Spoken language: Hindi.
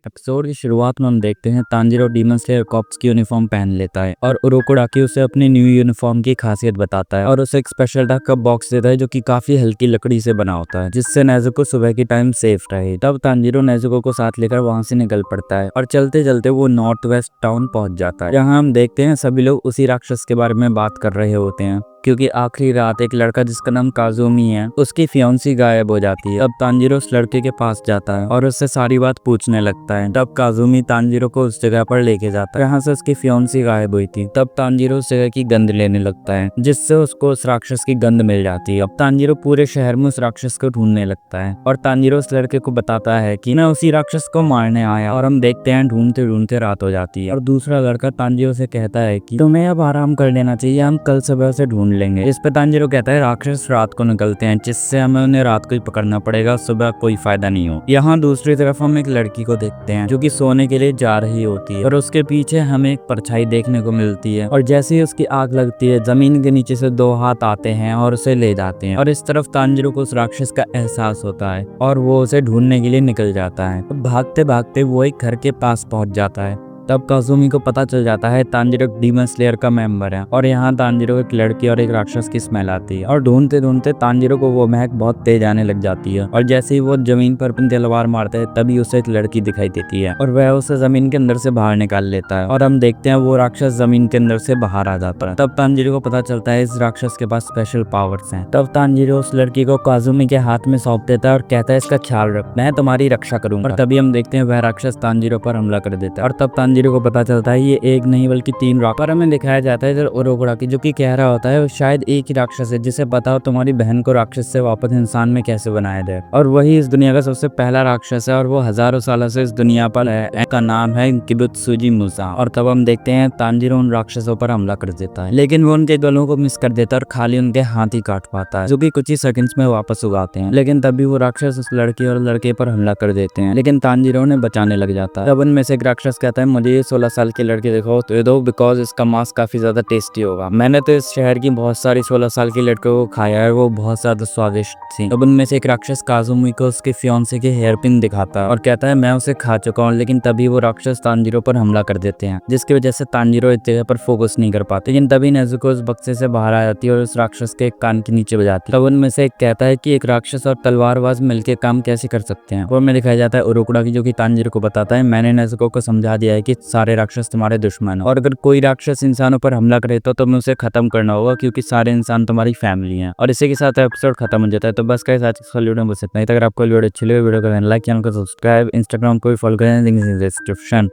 एपिसोड की शुरुआत में हम देखते हैं तांजीरो डीमन स्लेयर कॉप्स की यूनिफॉर्म पहन लेता है और उरोकोडाकी उसे अपनी न्यू यूनिफॉर्म की खासियत बताता है और उसे एक स्पेशल डाक का बॉक्स देता है जो कि काफी हल्की लकड़ी से बना होता है जिससे नेजुको सुबह की टाइम सेफ रहे। तब तांजीरो नेजुको को साथ लेकर वहां से निकल पड़ता है और चलते चलते वो नॉर्थ वेस्ट टाउन पहुंच जाता है। यहाँ हम देखते हैं सभी लोग उसी राक्षस के बारे में बात कर रहे होते हैं क्योंकि आखिरी रात एक लड़का जिसका नाम काजुमी है उसकी फियांसी गायब हो जाती है। अब तांजीरो उस लड़के के पास जाता है और उससे सारी बात पूछने लगता है। तब काजुमी तांजीरो को उस जगह पर लेके जाता है जहाँ से उसकी फियांसी गायब हुई थी। तब तांजीरो उस जगह की गंध लेने लगता है जिससे उसको उस राक्षस की गंध मिल जाती है। अब तांजीरो पूरे शहर में उस राक्षस को ढूंढने लगता है और तांजीरो उस लड़के को बताता है कि मैं उसी राक्षस को मारने आया। और हम देखते हैं ढूंढते ढूंढते रात हो जाती है और दूसरा लड़का तांजीरो से कहता है कि तुम्हें अब आराम कर लेना चाहिए, हम कल सुबह से ढूंढ लेंगे। इस पे तांजीरो कहता है राक्षस रात को निकलते हैं जिससे हमें उन्हें रात को ही पकड़ना पड़ेगा, सुबह कोई फायदा नहीं हो। यहाँ दूसरी तरफ हम एक लड़की को देखते हैं जो कि सोने के लिए जा रही होती है और उसके पीछे हमें एक परछाई देखने को मिलती है और जैसे ही उसकी आग लगती है जमीन के नीचे से दो हाथ आते हैं और उसे ले जाते हैं और इस तरफ तांजीरो को उस राक्षस का एहसास होता है और वो उसे ढूंढने के लिए निकल जाता है। भागते भागते वो एक घर के पास पहुंच जाता है। तब काजुमी को पता चल जाता है तांजीरो डीमन स्लेयर का मेंबर है और यहाँ तांजीरो एक लड़की और एक राक्षस की स्मेल आती है और ढूंढते ढूंढते तांजीरो को वो महक बहुत तेज आने लग जाती है और जैसे ही वो जमीन पर अपनी तलवार मारता है तभी उसे एक लड़की दिखाई देती है और वह उसे जमीन के अंदर से बाहर निकाल लेता है और हम देखते हैं वो राक्षस जमीन के अंदर से बाहर आ जाता है। तब तांजीरो को पता चलता है इस राक्षस के पास स्पेशल पावर्स हैं। तब तांजीरो उस लड़की को काजुमी के हाथ में सौंप देता है और कहता है इसका ख्याल रख, मैं तुम्हारी रक्षा करूंगा। और तभी हम देखते हैं वह राक्षस तांजीरो पर हमला कर देता है और तब तांजीरो को पता चलता है ये एक नहीं बल्कि तीन राक्षस पर हमें दिखाया जाता है। इधर उरोकोडाकी जो कि कह रहा होता है शायद एक ही राक्षस है जिसे पता हो तुम्हारी बहन को राक्षस से वापस इंसान में कैसे बनाया जाए और वही इस दुनिया का सबसे पहला राक्षस है और वो हजारों सालों से इस दुनिया पर है। का नाम है किबुत्सुजी मुसा। और तब हम देखते हैं तांजीरो उन राक्षसों पर हमला कर देता है लेकिन वो उनके गलों को मिस कर देता है और खाली उनके हाथ ही काट पाता है जो कि कुछ ही सेकंड्स में वापस उगाते हैं। लेकिन तभी वो राक्षस उस लड़की और लड़के पर हमला कर देते हैं लेकिन तांजीरो ने बचाने लग जाता है। तब उनमें से एक राक्षस कहता है मुझे ये 16 साल की लड़की देखो तो ये दो बिकॉज इसका मांस काफी ज्यादा टेस्टी होगा। मैंने तो इस शहर की बहुत सारी 16 साल की लड़कियों को खाया है, वो बहुत ज्यादा स्वादिष्ट थी। अब उनमें से एक राक्षस काजुमी को उसके फियांसे के हेयर पिन दिखाता है और कहता है मैं उसे खा चुका हूँ। लेकिन तभी वो राक्षस तांजीरो पर हमला कर देते हैं जिसकी वजह से तांजीरो इस जगह पर फोकस नहीं कर पाते। लेकिन तभी नेजुको उस बक्से से बाहर आ जाती है और उस राक्षस के कान के नीचे बजाती है। तब उनमें से एक कहता है कि एक राक्षस और तलवारबाज मिलकर काम कैसे कर सकते हैं। वो में दिखाया जाता है उरोकोडाकी जो कि तांजीरो को बताता है मैंने नेजुको को समझा दिया है कि सारे राक्षस तुम्हारे दुश्मन और अगर कोई राक्षस इंसानों पर हमला करे तो तुम्हें उसे खत्म करना होगा क्योंकि सारे इंसान तुम्हारी फैमिली हैं। और इसी के साथ एपिसोड खत्म हो जाता है। तो बस गाइस आज इस वीडियो में बस इतना ही। अगर आपको वीडियो अच्छी लगे वीडियो को लाइक, चैनल को सब्सक्राइब, इंस्टाग्राम को भी फॉलो करें, लिंक इन डिस्क्रिप्शन।